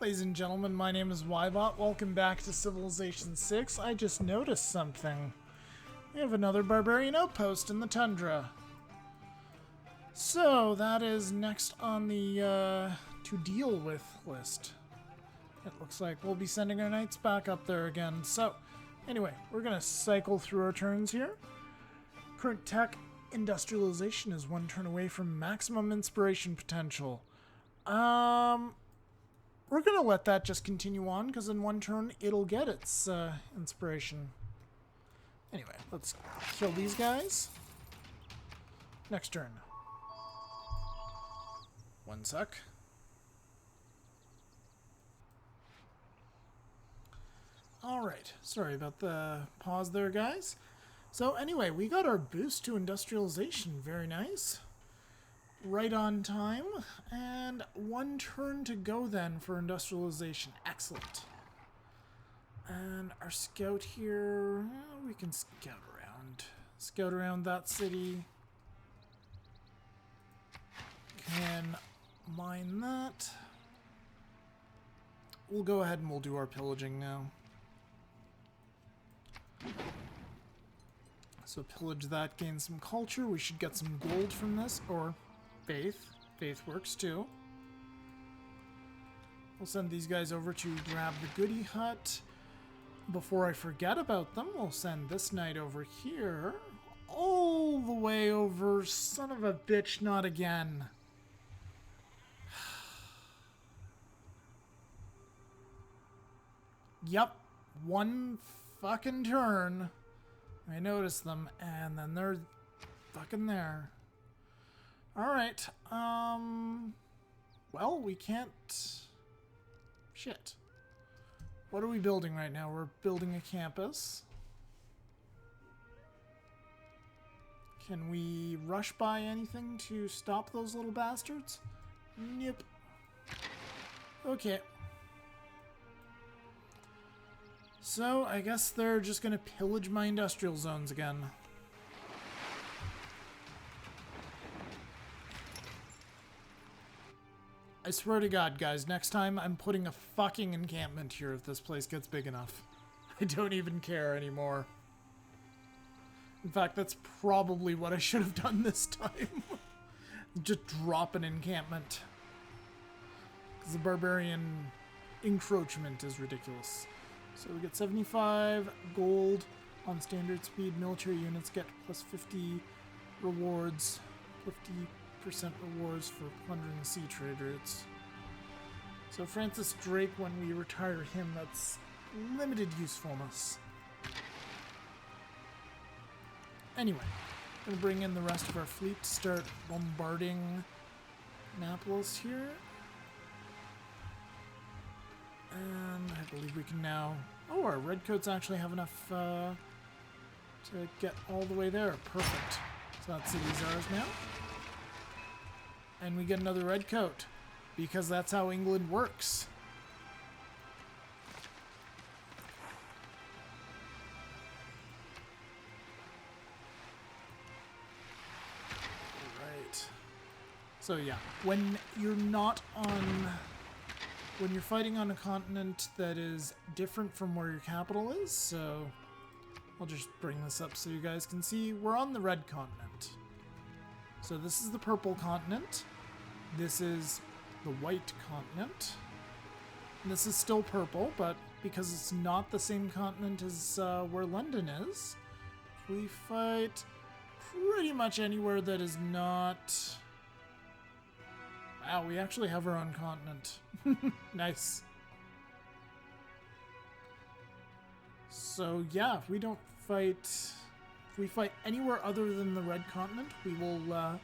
Ladies and gentlemen, my name is Ybot. Welcome back to Civilization 6. I just noticed something. We have another barbarian outpost in the tundra. So, that is next on the to deal with list. It looks like we'll be sending our knights back up there again. So, anyway, we're going to cycle through our turns here. Current tech industrialization is one turn away from maximum inspiration potential. We're going to let that just continue on, because in one turn it'll get its inspiration. Anyway, let's kill these guys. Next turn. One sec. Alright, sorry about the pause there, guys. So anyway, we got our boost to industrialization. Very nice. Right on time. And one turn to go then for industrialization. Excellent. And our scout here, we can scout around. Scout around that city. Can mine that. We'll go ahead and we'll do our pillaging now. So pillage that, gain some culture. We should get some gold from this, or faith. Faith works too. We'll send these guys over to grab the goody hut. Before I forget about them, we'll send this knight over here. All the way over. Son of a bitch, not again. Yep. One fucking turn. I noticed them, and then they're fucking there. Alright, well, we can't... Shit. What are we building right now? We're building a campus. Can we rush by anything to stop those little bastards? Nope. Okay. So, I guess they're just gonna pillage my industrial zones again. I swear to God, guys, next time I'm putting a fucking encampment here if this place gets big enough. I don't even care anymore. In fact, that's probably what I should have done this time. Just drop an encampment. Because the barbarian encroachment is ridiculous. So we get 75 gold on standard speed. Military units get plus 50 rewards. 50% rewards for plundering sea trade routes. So Francis Drake, when we retire him, that's limited usefulness. Anyway, gonna bring in the rest of our fleet to start bombarding Annapolis here. And I believe we can now... Oh, our redcoats actually have enough to get all the way there. Perfect. So that city's ours now. And we get another redcoat. Because that's how England works. Alright. So yeah, when you're not on... When you're fighting on a continent that is different from where your capital is, so I'll just bring this up so you guys can see. We're on the red continent. So this is the purple continent. This is the white continent. And this is still purple, but because it's not the same continent as where London is, we fight pretty much anywhere that is not... Wow, we actually have our own continent. Nice. So yeah, if we don't fight... If we fight anywhere other than the red continent, we will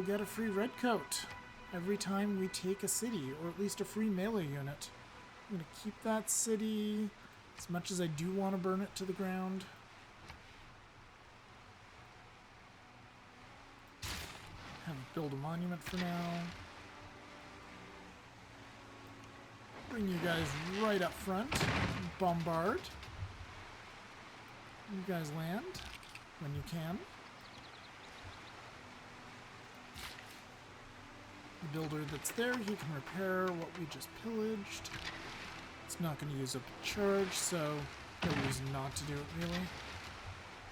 get a free red coat every time we take a city, or at least a free melee unit. I'm going to keep that city, as much as I do want to burn it to the ground. Have it build a monument for now. Bring you guys right up front. Bombard. You guys land when you can. The builder that's there, he can repair what we just pillaged. It's not going to use up a charge, so no reason not to do it, really.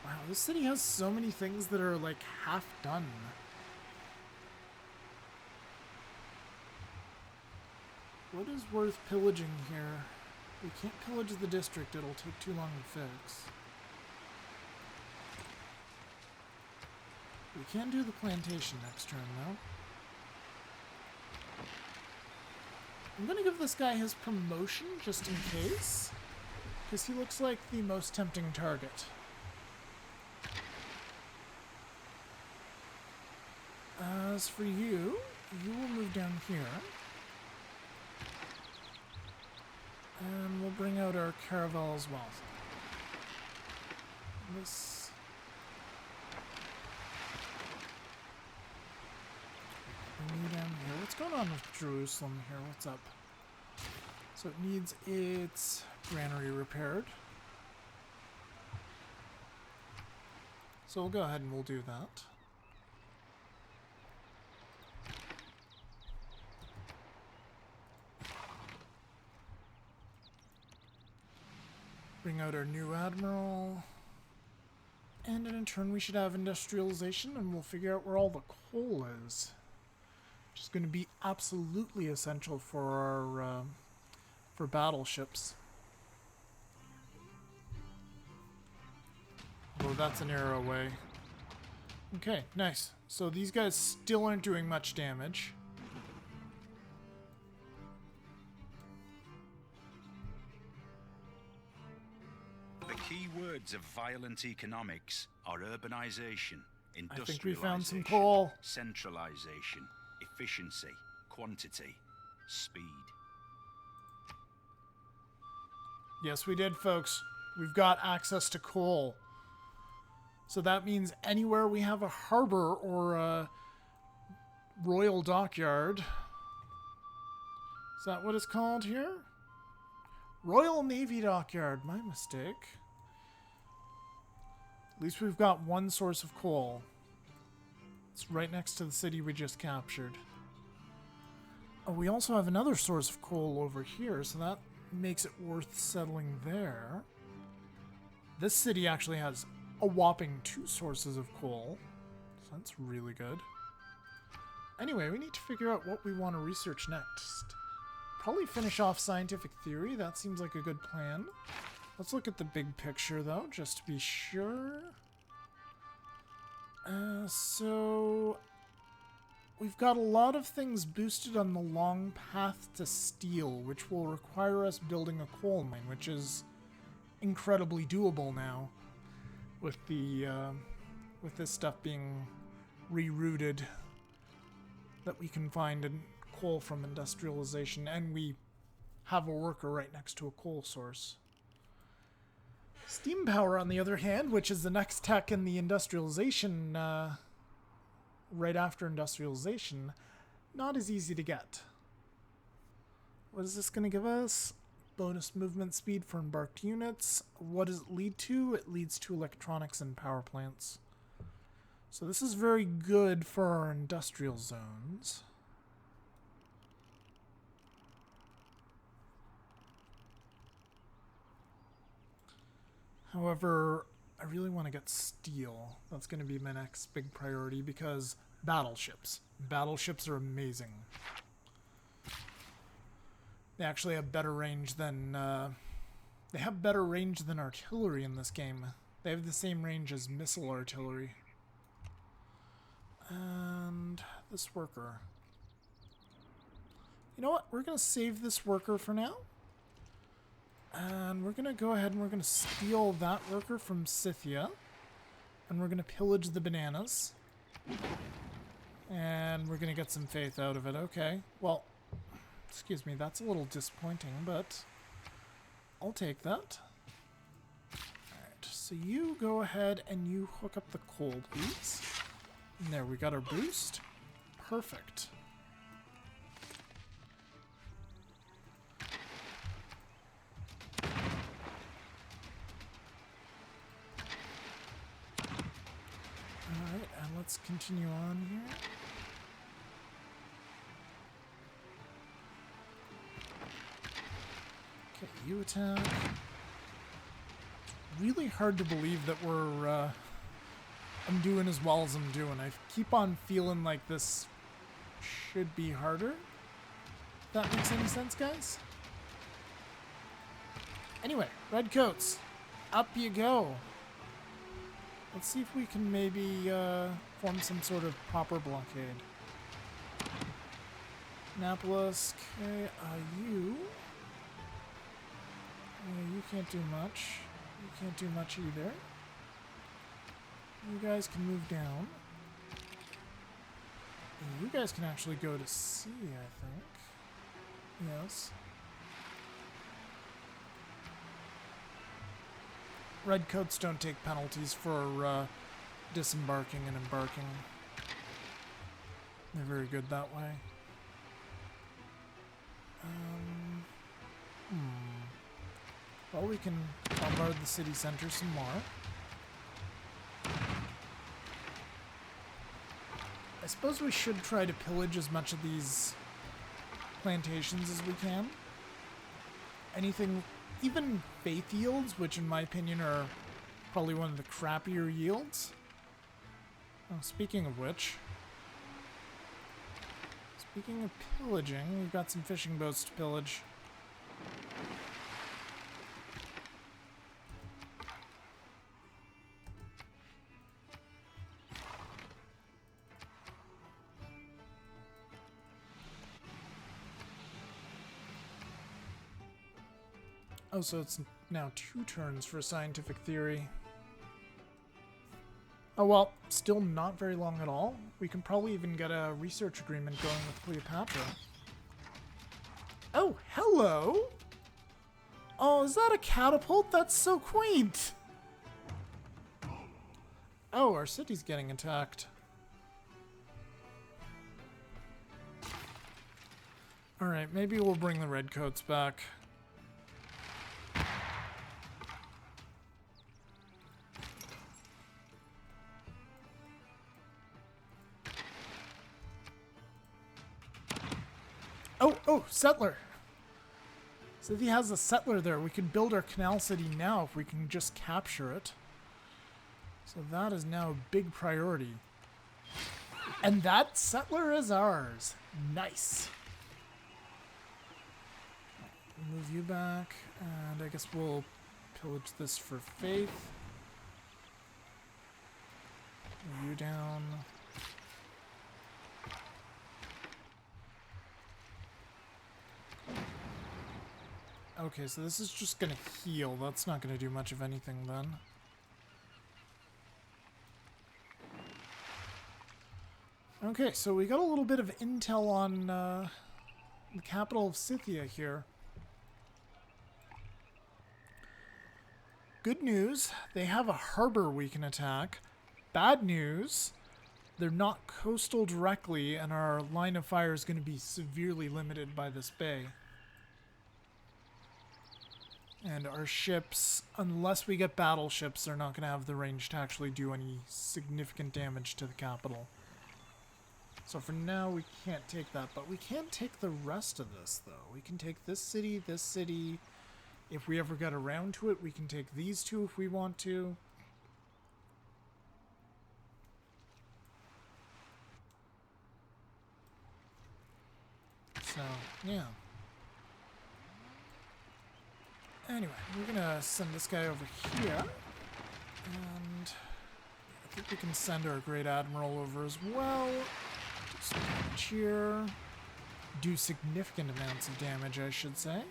Wow, this city has so many things that are, like, half done. What is worth pillaging here? We can't pillage the district, it'll take too long to fix. We can do the plantation next turn, though. I'm gonna give this guy his promotion, just in case. Because he looks like the most tempting target. As for you, you will move down here. And we'll bring out our caravel as well. This... down here. What's going on with Jerusalem here? What's up? So it needs its granary repaired. So we'll go ahead and we'll do that. Bring out our new admiral. And in turn we should have industrialization and we'll figure out where all the coal is. Which is going to be absolutely essential for our for battleships. Although that's an arrow away. Okay, nice. So these guys still aren't doing much damage. The key words of violent economics are urbanization, industrialization, I think we found some coal. Centralization, efficiency, quantity, speed. Yes, we did, folks. We've got access to coal. So that means anywhere we have a harbor or a royal dockyard. Is that what it's called here? Royal Navy Dockyard. My mistake. At least we've got one source of coal. It's right next to the city we just captured. Oh, we also have another source of coal over here, so that makes it worth settling there. This city actually has a whopping 2 sources of coal, so that's really good. Anyway, we need to figure out what we want to research next. Probably finish off scientific theory. That seems like a good plan. Let's look at the big picture, though, just to be sure. So we've got a lot of things boosted on the long path to steel, which will require us building a coal mine, which is incredibly doable now with the with this stuff being rerouted that we can find in coal from industrialization, and we have a worker right next to a coal source. Steam power, on the other hand, which is the next tech in the industrialization, right after industrialization, not as easy to get. What is this going to give us? Bonus movement speed for embarked units. What does it lead to? It leads to electronics and power plants. So this is very good for our industrial zones. However, I really want to get steel. That's going to be my next big priority because battleships. Battleships are amazing. They actually have better range than artillery in this game. They have the same range as missile artillery. And this worker. You know what? We're going to save this worker for now. And we're going to go ahead and we're going to steal that worker from Scythia. And we're going to pillage the bananas. And we're going to get some faith out of it. Okay. Well, excuse me, that's a little disappointing, but I'll take that. Alright, so you go ahead and you hook up the coal, please. And there, we got our boost. Perfect. Alright, and let's continue on here. You attack. Really hard to believe that I'm doing as well as I'm doing. I keep on feeling like this should be harder. If that makes any sense, guys? Anyway, redcoats, up you go. Let's see if we can maybe form some sort of proper blockade. Annapolis, okay, you can't do much. You can't do much either. You guys can move down. You guys can actually go to sea, I think. Yes. Redcoats don't take penalties for disembarking and embarking. They're very good that way. Well, we can bombard the city center some more. I suppose we should try to pillage as much of these plantations as we can. Anything, even faith yields, which in my opinion are probably one of the crappier yields. Oh, speaking of which, speaking of pillaging, we've got some fishing boats to pillage. Oh, so it's now 2 turns for scientific theory. Oh well, still not very long at all. We can probably even get a research agreement going with Cleopatra. Oh, hello! Oh, is that a catapult? That's so quaint! Oh, our city's getting attacked. Alright, maybe we'll bring the redcoats back. Oh, settler. So if he has a settler there, we could build our canal city now if we can just capture it. So that is now a big priority. And that settler is ours. Nice. Move you back, and I guess we'll pillage this for faith. Move you down. Okay, so this is just gonna heal. That's not gonna do much of anything then. Okay, so we got a little bit of intel on the capital of Scythia here. Good news, they have a harbor we can attack. Bad news, they're not coastal directly, and our line of fire is going to be severely limited by this bay. And our ships, unless we get battleships, they're not going to have the range to actually do any significant damage to the capital. So for now, we can't take that, but we can take the rest of this, though. We can take this city, this city. If we ever get around to it, we can take these two if we want to. So, yeah. Anyway, we're gonna send this guy over here. And I think we can send our Great Admiral over as well. Do some damage here. Do significant amounts of damage, I should say.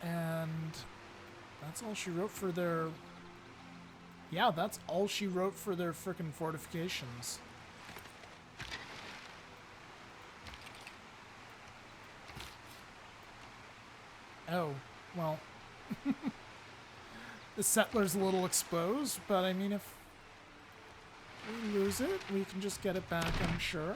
And that's all she wrote for their... Yeah, that's all she wrote for their frickin' fortifications. Oh, well. The settler's a little exposed, but I mean, if we lose it, we can just get it back, I'm sure.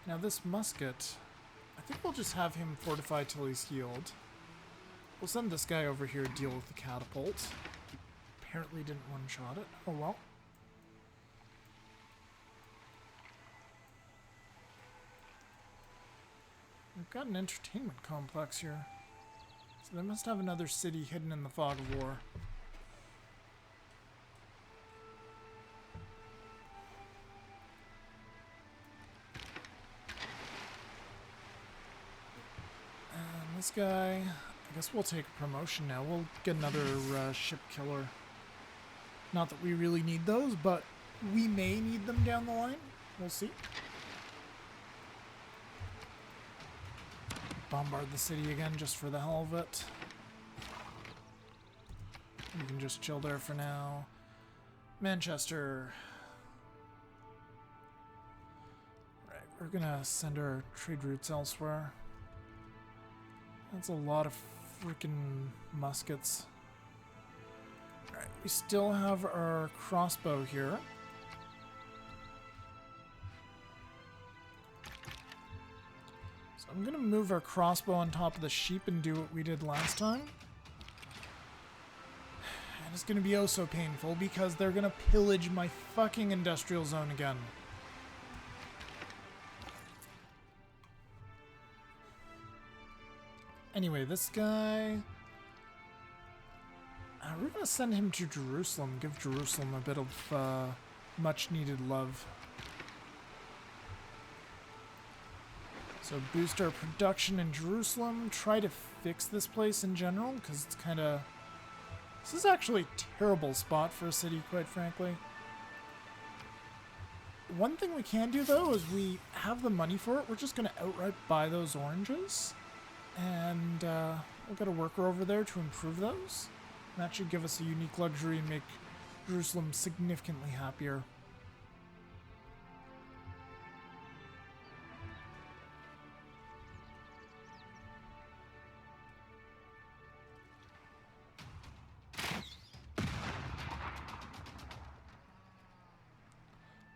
Now this musket, I think we'll just have him fortify till he's healed. We'll send this guy over here to deal with the catapult. Apparently didn't one-shot it. Oh well. We've got an entertainment complex here. So they must have another city hidden in the fog of war. And this guy, I guess we'll take a promotion now. We'll get another ship killer. Not that we really need those, but we may need them down the line. We'll see. Bombard the city again just for the hell of it. We can just chill there for now. Manchester. Right, we're gonna send our trade routes elsewhere. That's a lot of freaking muskets. Alright, we still have our crossbow here. So I'm gonna move our crossbow on top of the sheep and do what we did last time. And it's gonna be oh so painful because they're gonna pillage my fucking industrial zone again. Anyway, this guy... we're going to send him to Jerusalem. Give Jerusalem a bit of much-needed love. So boost our production in Jerusalem. Try to fix this place in general, because it's kind of... This is actually a terrible spot for a city, quite frankly. One thing we can do, though, is we have the money for it. We're just going to outright buy those oranges. And we'll get a worker over there to improve those. And that should give us a unique luxury and make Jerusalem significantly happier.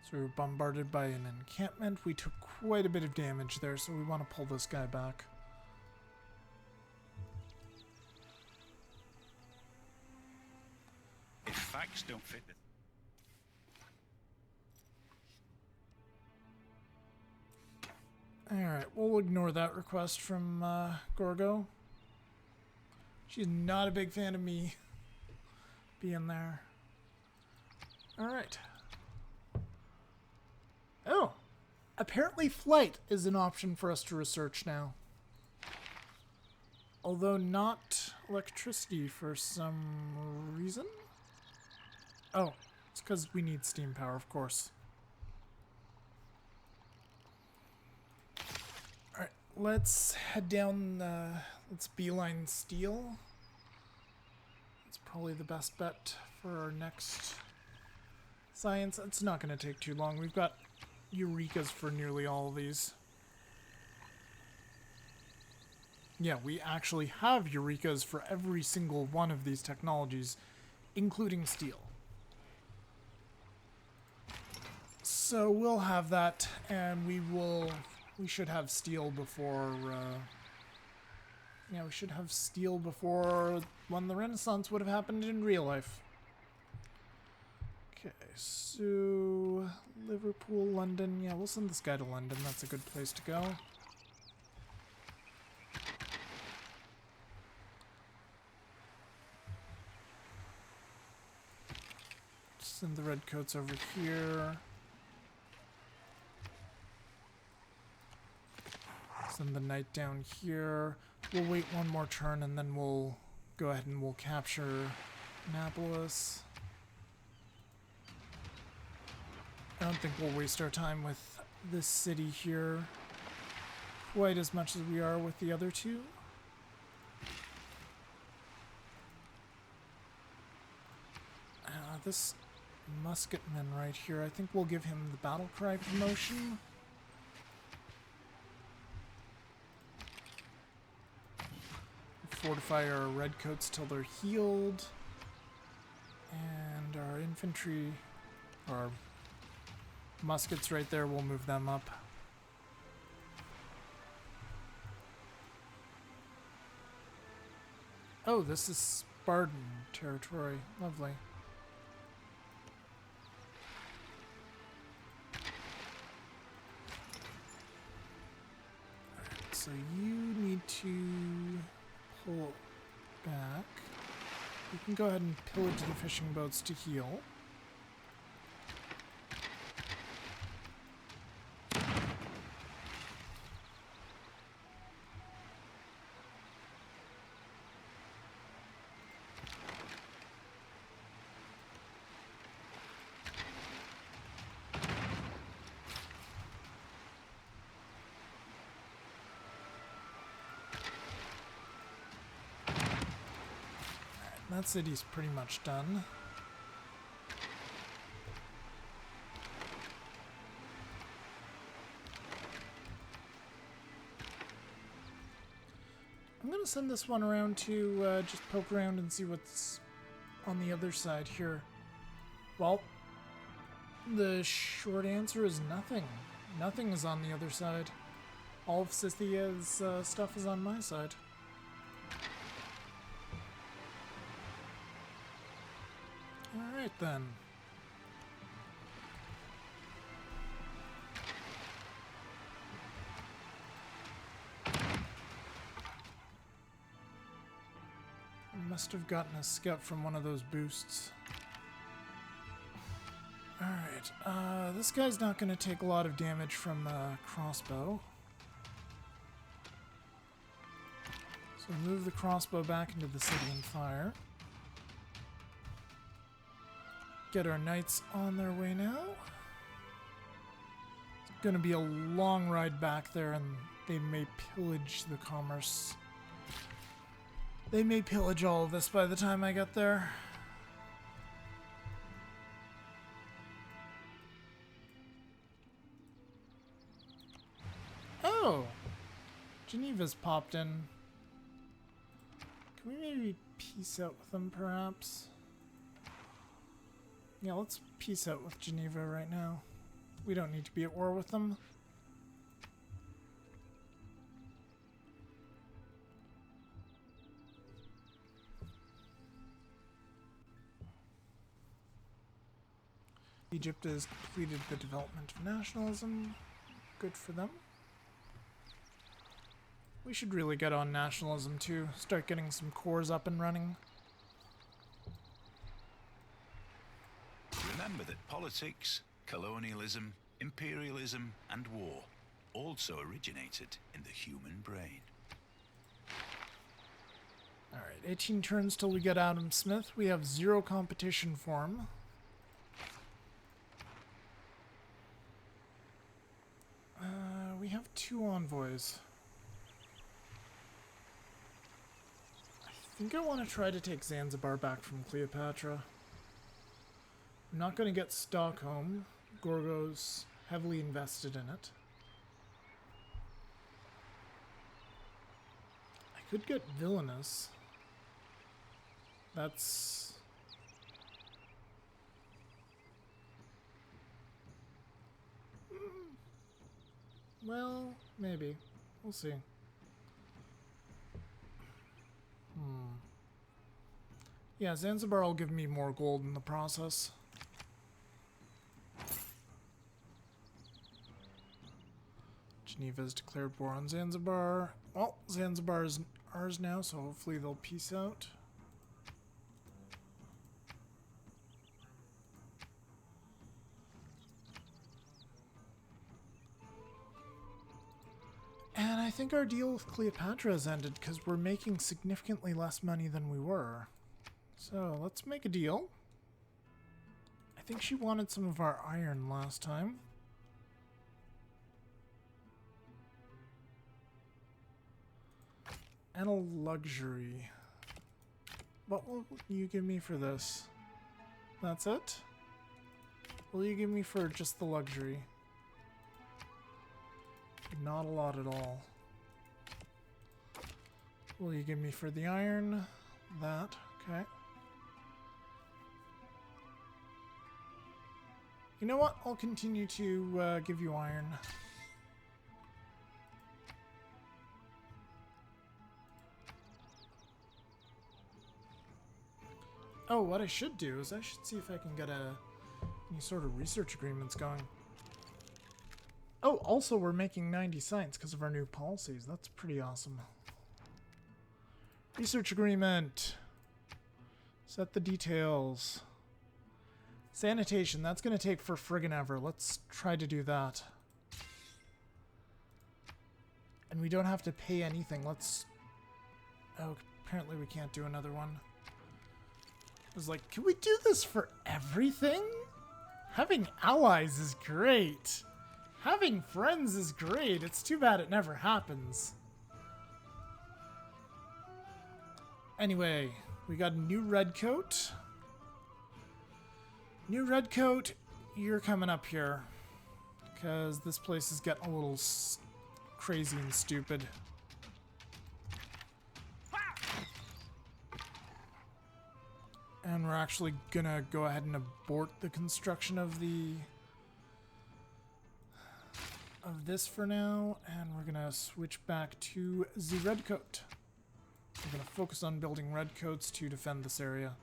So we were bombarded by an encampment. We took quite a bit of damage there, so we want to pull this guy back. Facts don't fit the... Alright, we'll ignore that request from Gorgo. She's not a big fan of me being there. Alright. Oh! Apparently flight is an option for us to research now. Although not electricity for some reason. Oh, it's because we need steam power, of course. Alright, let's head down, let's beeline steel. It's probably the best bet for our next science. It's not going to take too long. We've got Eurekas for nearly all of these. Yeah, we actually have Eurekas for every single one of these technologies, including steel. So we'll have that, and we should have steel before, yeah, we should have steel before when the Renaissance would have happened in real life. Okay, so Liverpool, London, yeah, we'll send this guy to London, that's a good place to go. Send the redcoats over here. Send the knight down here. We'll wait one more turn and then we'll go ahead and we'll capture Annapolis. I don't think we'll waste our time with this city here quite as much as we are with the other two. This musketman right here, I think we'll give him the battle cry promotion. Fortify our redcoats till they're healed. And our infantry, our muskets right there, we'll move them up. Oh, this is Spartan territory. Lovely. Alright, so you need to pull back. You can go ahead and pillage the fishing boats to heal. That city's pretty much done. I'm gonna send this one around to just poke around and see what's on the other side here. Well, the short answer is nothing. Nothing is on the other side. All of Scythia's stuff is on my side. Alright then. Must have gotten a scout from one of those boosts. Alright, this guy's not going to take a lot of damage from a crossbow. So move the crossbow back into the city and fire. Get our knights on their way now. It's going to be a long ride back there, and they may pillage the commerce. They may pillage all of this by the time I get there. Oh! Geneva's popped in. Can we maybe peace out with them, perhaps? Yeah, let's peace out with Geneva right now. We don't need to be at war with them. Egypt has completed the development of nationalism. Good for them. We should really get on nationalism too. Start getting some cores up and running. Remember that politics, colonialism, imperialism, and war also originated in the human brain. Alright, 18 turns till we get Adam Smith. We have 0 competition for him. We have 2 envoys. I think I want to try to take Zanzibar back from Cleopatra. I'm not going to get Stockholm. Gorgo's heavily invested in it. I could get Villainous. That's... well, maybe. We'll see. Yeah, Zanzibar will give me more gold in the process. Geneva's declared war on Zanzibar. Well, Zanzibar is ours now, so hopefully they'll peace out. And I think our deal with Cleopatra has ended because we're making significantly less money than we were. So let's make a deal. I think she wanted some of our iron last time. And a luxury. What will you give me for this? That's it? What will you give me for just the luxury? Not a lot at all. What will you give me for the iron? That. Okay. You know what? I'll continue to give you iron. Oh, what I should do is I should see if I can get any sort of research agreements going. Oh, also we're making 90 science because of our new policies. That's pretty awesome. Research agreement. Set the details. Sanitation, that's going to take for friggin' ever. Let's try to do that. And we don't have to pay anything. Let's... Oh, apparently we can't do another one. I was like, can we do this for everything? Having allies is great. Having friends is great. It's too bad it never happens. Anyway, we got a new redcoat. New redcoat, you're coming up here. Because this place is getting a little crazy and stupid. And we're actually gonna go ahead and abort the construction of this for now, and we're gonna switch back to the redcoat. We're gonna focus on building redcoats to defend this area.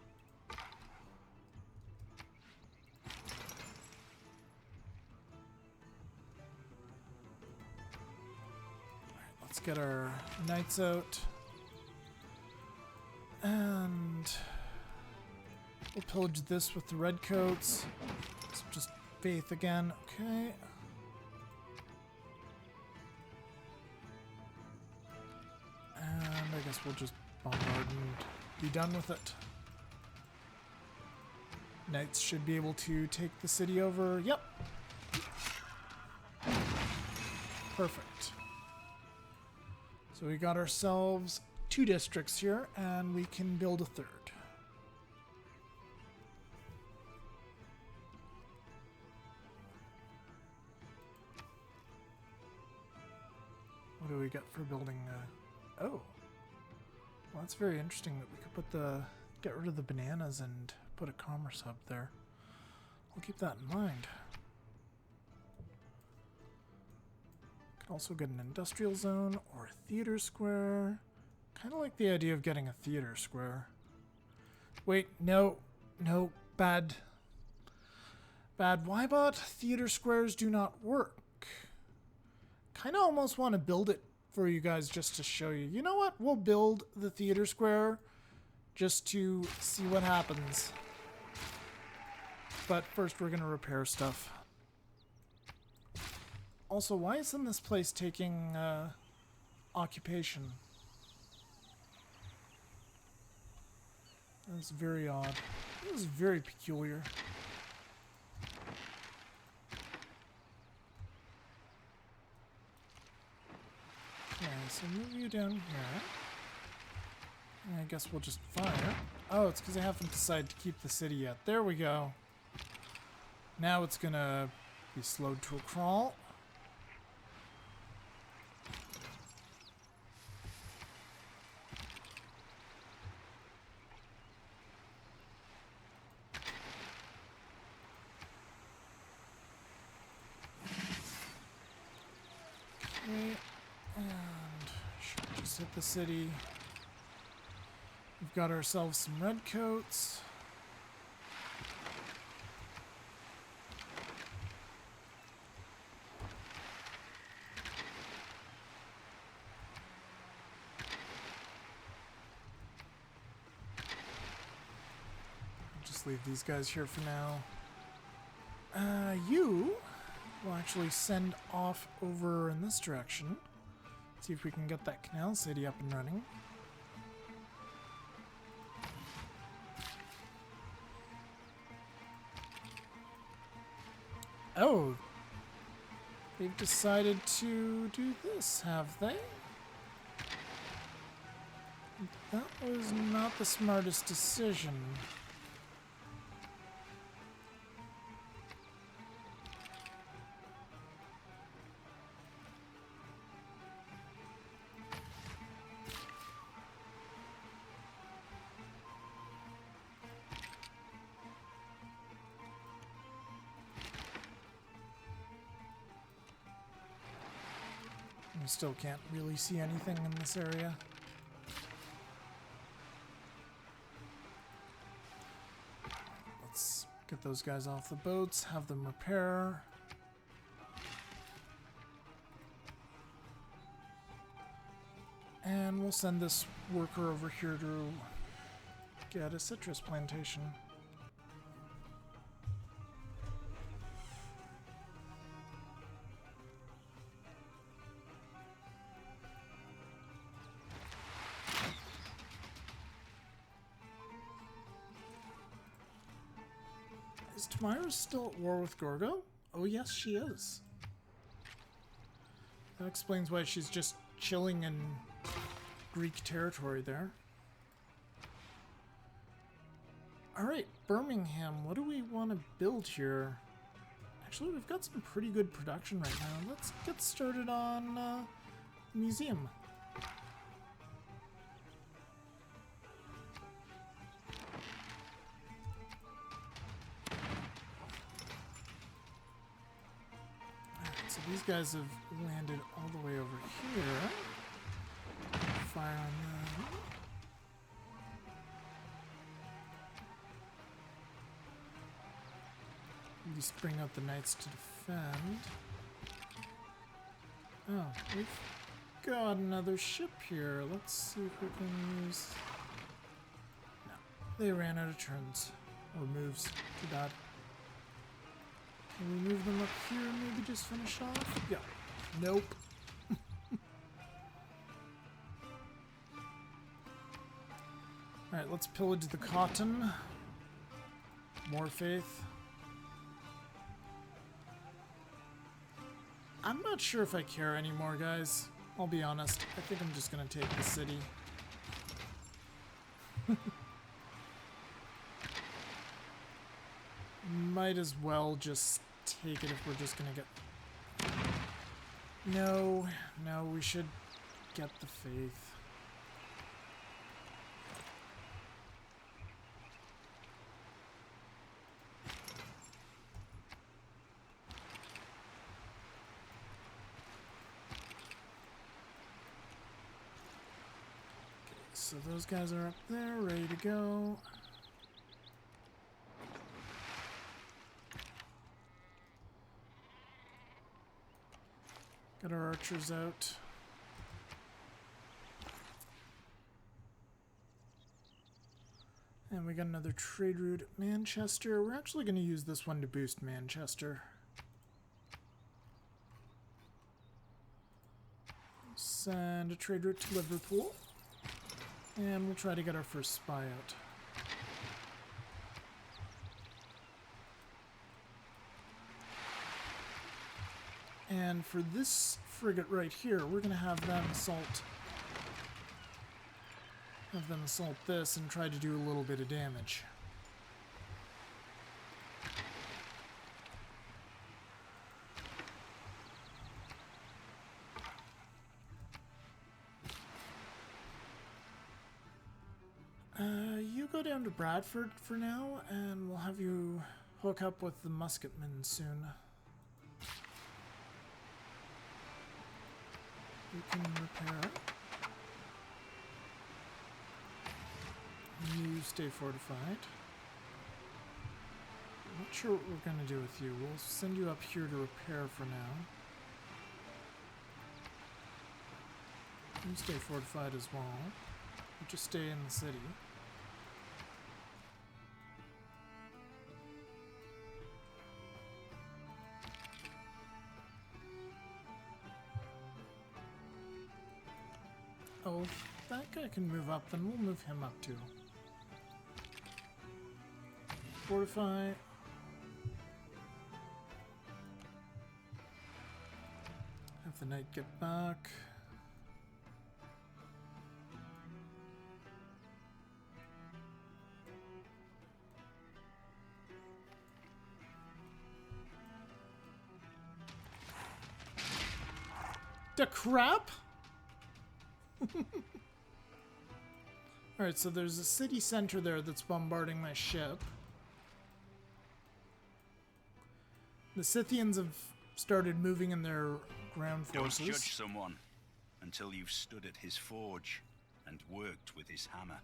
Alright, let's get our knights out. And we'll pillage this with the redcoats. So just faith again. Okay. And I guess we'll just bombard and be done with it. Knights should be able to take the city over. Yep. Perfect. So we got ourselves 2 districts here, and we can build a 3rd. What do we get for building? Oh, well, that's very interesting that we could get rid of the bananas and put a commerce hub there. I'll keep that in mind. Could also get an industrial zone or a theater square. Kind of like the idea of getting a theater square. Wait, no, bad. Wybot, theater squares do not work. Kind of almost want to build it for you guys just to show you. You know what? We'll build the theater square just to see what happens. But first we're going to repair stuff. Also, why isn't this place taking occupation? That's very odd. This is very peculiar. Okay, so move you down here. And I guess we'll just fire. Oh, it's because I haven't decided to keep the city yet. There we go. Now it's gonna be slowed to a crawl. Okay, and should just hit the city. We've got ourselves some redcoats. Just leave these guys here for now. You will actually send off over in this direction. See if we can get that canal city up and running. Oh, they've decided to do this, have they? That was not the smartest decision. We still can't really see anything in this area. Get those guys off the boats, have them repair. And we'll send this worker over here to get a citrus plantation. Is Tamara still at war with Gorgo? Oh yes, she is. That explains why she's just chilling in Greek territory there. Alright, Birmingham, what do we want to build here? Actually, we've got some pretty good production right now. Let's get started on museum. Alright, so these guys have landed all the way over here. Fire on them. At least bring out the knights to defend. Oh, we've got another ship here. Let's see if we can use... No, they ran out of turns. Or moves. Too bad. Can we move them up here and maybe just finish off? Yeah. Nope. Alright, let's pillage the cotton. More faith. I'm not sure if I care anymore, guys. I'll be honest. I think I'm just gonna take the city. Might as well just take it if we're just gonna get... No, we should get the faith. So those guys are up there, ready to go. Got our archers out. And we got another trade route at Manchester. We're actually going to use this one to boost Manchester. Send a trade route to Liverpool. And we'll try to get our first spy out. And for this frigate right here, we're going to have them assault this and try to do a little bit of damage. You go down to Bradford for now, and we'll have you hook up with the musketmen soon. You can repair. You stay fortified. I'm not sure what we're going to do with you. We'll send you up here to repair for now. You stay fortified as well. You just stay in the city. Oh, if that guy can move up, then we'll move him up too. Fortify. Have the knight get back. The crap? Alright, so there's a city center there that's bombarding my ship. The Scythians have started moving in their ground forces. Don't judge someone until you've stood at his forge and worked with his hammer.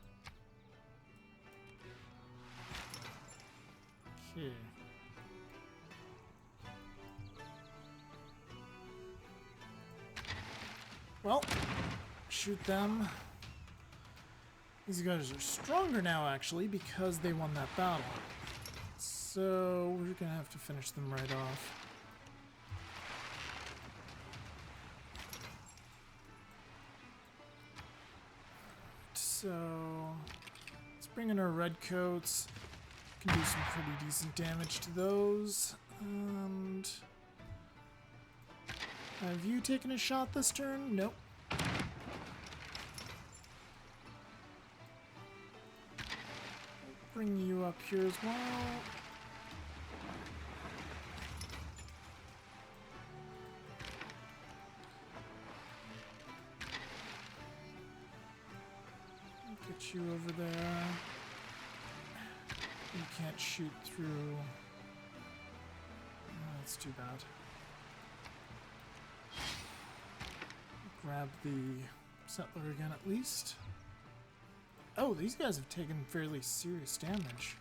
Okay. Well, shoot them. These guys are stronger now, actually, because they won that battle. So we're gonna have to finish them right off. So let's bring in our redcoats. Can do some pretty decent damage to those. And have you taken a shot this turn? Nope. Bring you up here as well. Get you over there. You can't shoot through. Oh, that's too bad. Grab the settler again at least. Oh, these guys have taken fairly serious damage.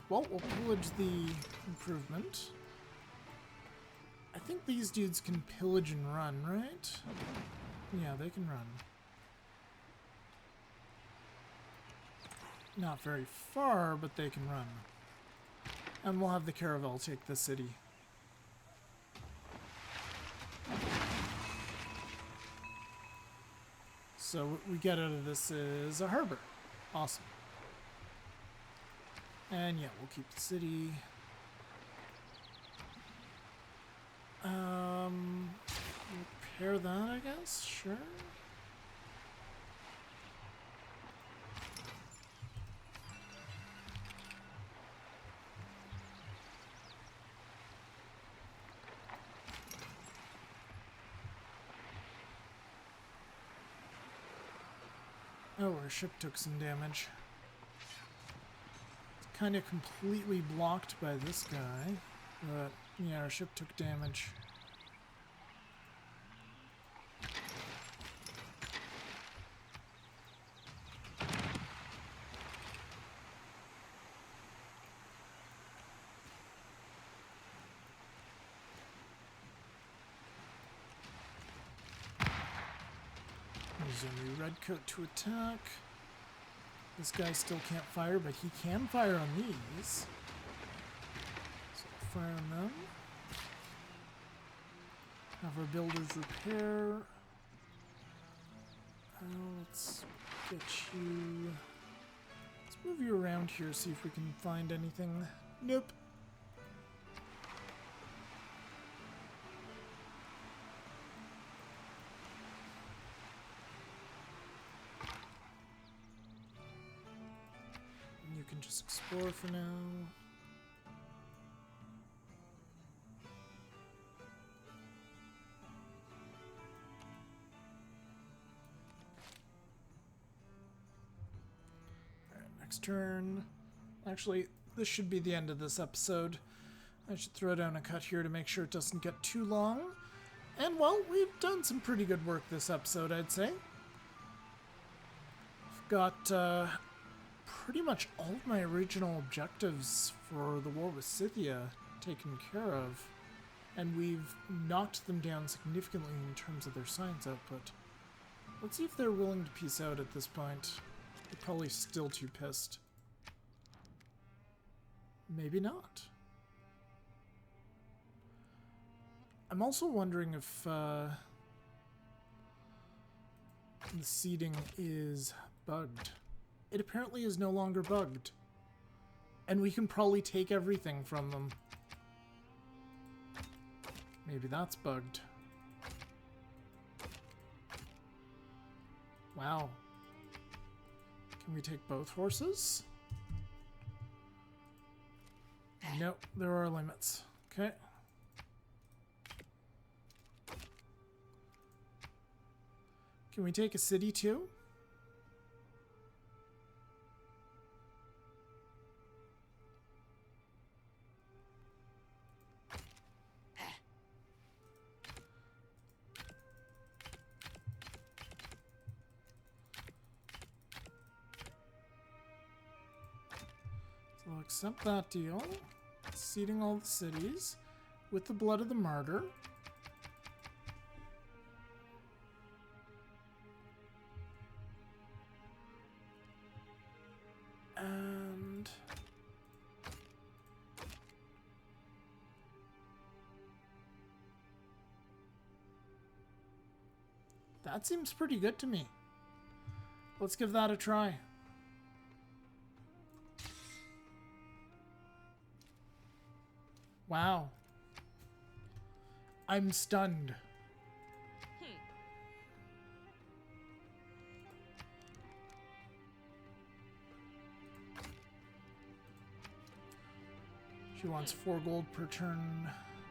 Well, we'll pillage the improvement. I think these dudes can pillage and run, right? Yeah, they can run. Not very far, but they can run. And we'll have the caravel take the city. So what we get out of this is a harbor. Awesome. And yeah, we'll keep the city. Repair that, I guess? Sure. Oh, our ship took some damage. It's kind of completely blocked by this guy, but yeah, our ship took damage. Use a new redcoat to attack. This guy still can't fire, but he can fire on these. So fire on them. Have our builders repair. Let's get you... Let's move you around here, see if we can find anything. Nope. You can just explore for now. Alright, next turn. Actually, this should be the end of this episode. I should throw down a cut here to make sure it doesn't get too long. And, well, we've done some pretty good work this episode, I'd say. I've got, pretty much all of my original objectives for the war with Scythia taken care of, and we've knocked them down significantly in terms of their science output. Let's see if they're willing to peace out at this point. They're probably still too pissed. Maybe not. I'm also wondering if the seeding is bugged. It apparently is no longer bugged. And we can probably take everything from them. Maybe that's bugged. Wow. Can we take both horses? Nope, there are limits. Okay. Can we take a city too? accept that deal. Seeding all the cities with the blood of the martyr. And that seems pretty good to me. Let's give that a try. Wow. I'm stunned. She wants 4 gold per turn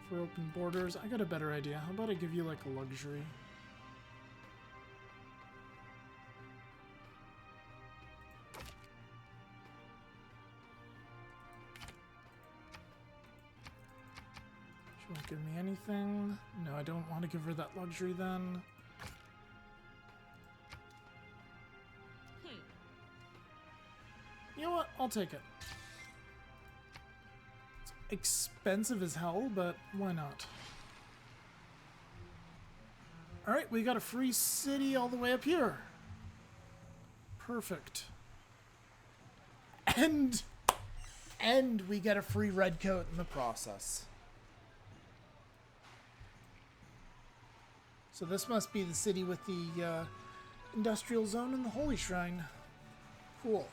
for open borders. I got a better idea. How about I give you like a luxury? She won't give me anything. No, I don't want to give her that luxury then. You know what? I'll take it. It's expensive as hell, but why not? Alright, we got a free city all the way up here. Perfect. And we get a free red coat in the process. So this must be the city with the industrial zone and the holy shrine. Cool.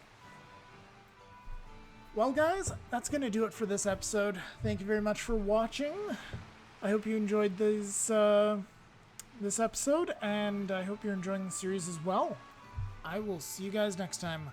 Well, guys, that's going to do it for this episode. Thank you very much for watching. I hope you enjoyed this episode, and I hope you're enjoying the series as well. I will see you guys next time.